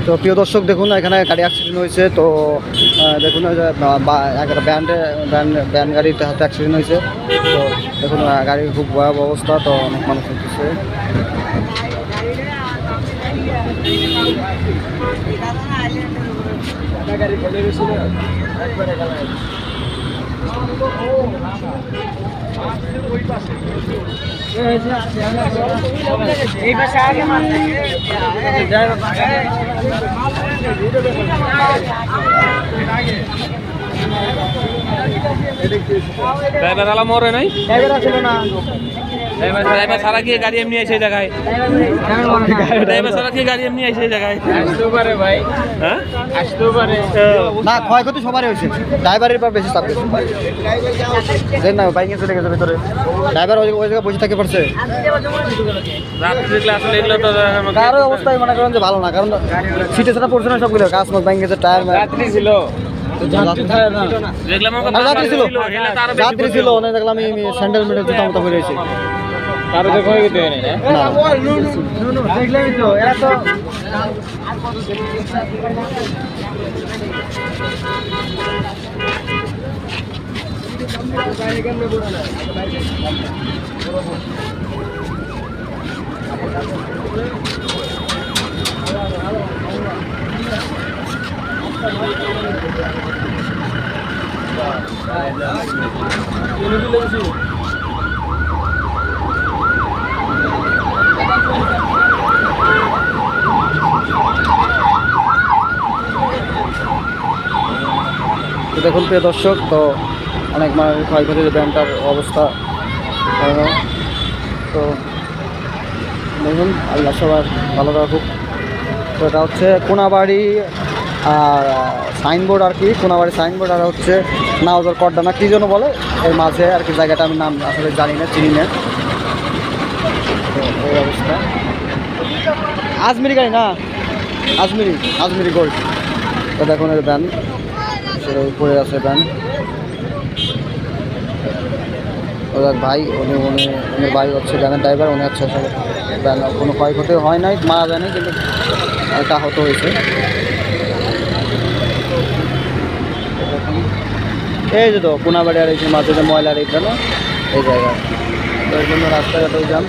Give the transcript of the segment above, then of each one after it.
তো প্রিয় দর্শক দেখুন এখানে গাড়ি অ্যাক্সিডেন্ট হয়েছে। তো দেখুন একটা ব্যান গাড়িতে হাতে অ্যাক্সিডেন্ট হয়েছে। তো দেখুন গাড়ির খুব ভয়াবহ অবস্থা। তো অনেক মানুষ হচ্ছে। এই পাশে আগে মারতে ড্রাইভার আলা মরে নাই, ড্রাইভার ছিল না, ড্রাইভার সারা কি গাড়ি এমনি আছে এই জায়গায়, ড্রাইভার সারা কি গাড়ি এমনি আছে এই জায়গায় আসতেও পারে ভাই, হ্যাঁ আসতেও পারে না, ক্ষয়ক্ষতি সবারই হয়েছে, ড্রাইভারের পর বেশি চাপ গেছে না, বাইকে চলে গেছে ভিতরে, ড্রাইভার ওই জায়গায় বসে থাকে পড়ছে। রাত্রে দেখলে আসলে এগুলো তো কারো অবস্থায় মনে করেন যে ভালো না, কারণ সিটে সেটা পড়ছে না, সবগুলো গাছ মাছ বাইক গেছে, টায়ার রাত্রি ছিল, দেখলাম যাত্রী ছিল অনেক, দেখলাম আমি স্যান্ডেল মেডেল জুতা মতো পরে রয়েছে। কারো তো ক্ষয় করতে হয় না, দেখলেই তো এরা তো দেখুন প্রিয় দর্শক, তো অনেক মানুষ ক্ষয়ক্ষতির ব্যাংকটার অবস্থা। তো দেখুন আল্লাহ সবার ভালো রাখুক। তো এটা হচ্ছে কোনাবাড়ি আর সাইনবোর্ড আর কি, কোনাবাড়ি সাইনবোর্ড আর হচ্ছে নাওজর কড্ডানা কী জন্য বলে এর মাঝে আর কি, জায়গাটা আমি নাম আসলে জানি না, চিনি না। তো এই অবস্থা। আজমিরি গাড়ি না, আজমিরি গোল্ড। তো দেখুন এর ব্যান সেটা উপরে আছে, ব্যান ওদের ভাই, উনি ভাই হচ্ছে ব্যানের ড্রাইভার, উনি হচ্ছে আসলে ব্যান কোনো ক্ষয়ক্ষতি হয় নাই, মারা যায়নি, কিন্তু একটা আহত হয়েছে। এই যে তো কোনাবাড়ি আর এই যে মাঝে যে ময়লার এইটা না, এই জায়গায়, তো এর জন্য রাস্তাঘাটেও যান।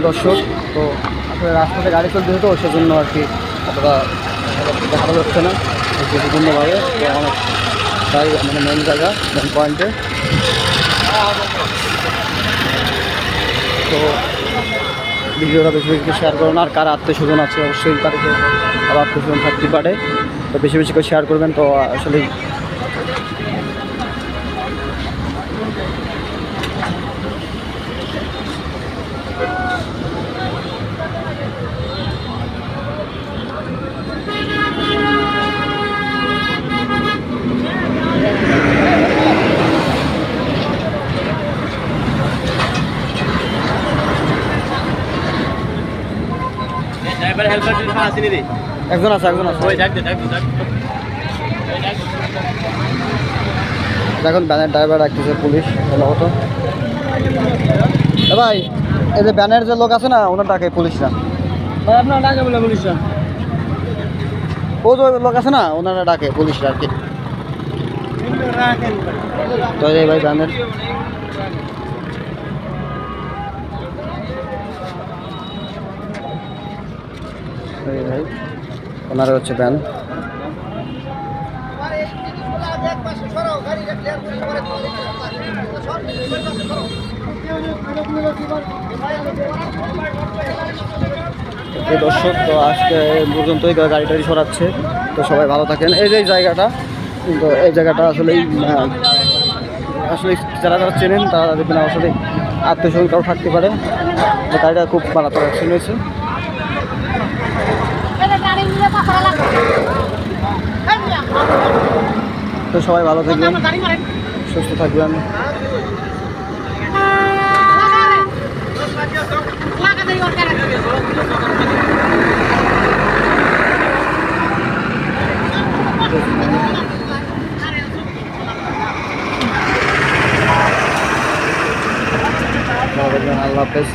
দর্শক, তো আসলে রাস্তাতে গাড়ি চলতে হতো, সেজন্য আর কি অতটা দেখা যাচ্ছে না বিভিন্নভাবে, অনেক গাড়ি মানে মেন জায়গা মেন পয়েন্টে। তো ভিডিওটা বেশি বেশি শেয়ার করুন, আর কার আত্মীয় স্বজন আছে অবশ্যই তাদেরকে আরও আত্মীয় স্বজন থাকতে পারে, তো বেশি বেশি করে শেয়ার করবেন। তো আসলে একজন আছে, দেখুন ব্যানের ড্রাইভার রাখতেছে পুলিশ, ভালো হতো ভাই। এই যে ব্যানের যে লোক আছে না ওনার ডাকে পুলিশরা। ভাই আপনার ডাকে বলে বলিস ও যে লোক আছে না ওনারা ডাকে পুলিশরা আর কি। তো এই ভাই ব্যানের এই ভাই ওনারা হচ্ছে ব্যান। এই দর্শক তো আজকে পর্যন্তই গাড়ি টাড়ি সরাচ্ছে। তো সবাই ভালো থাকেন। এই যে এই জায়গাটা, কিন্তু এই জায়গাটা আসলে আসলে যারা যারা চেনেন তারা দেখবেন আসলে আত্মীয় কারো থাকতে পারে। তো গাড়িটা খুব মারাত্মক অ্যাক্সিডেন্ট হয়েছে। তো সবাই ভালো থাকবেন, সুস্থ থাকবেন। আল্লাহ হাফেজ।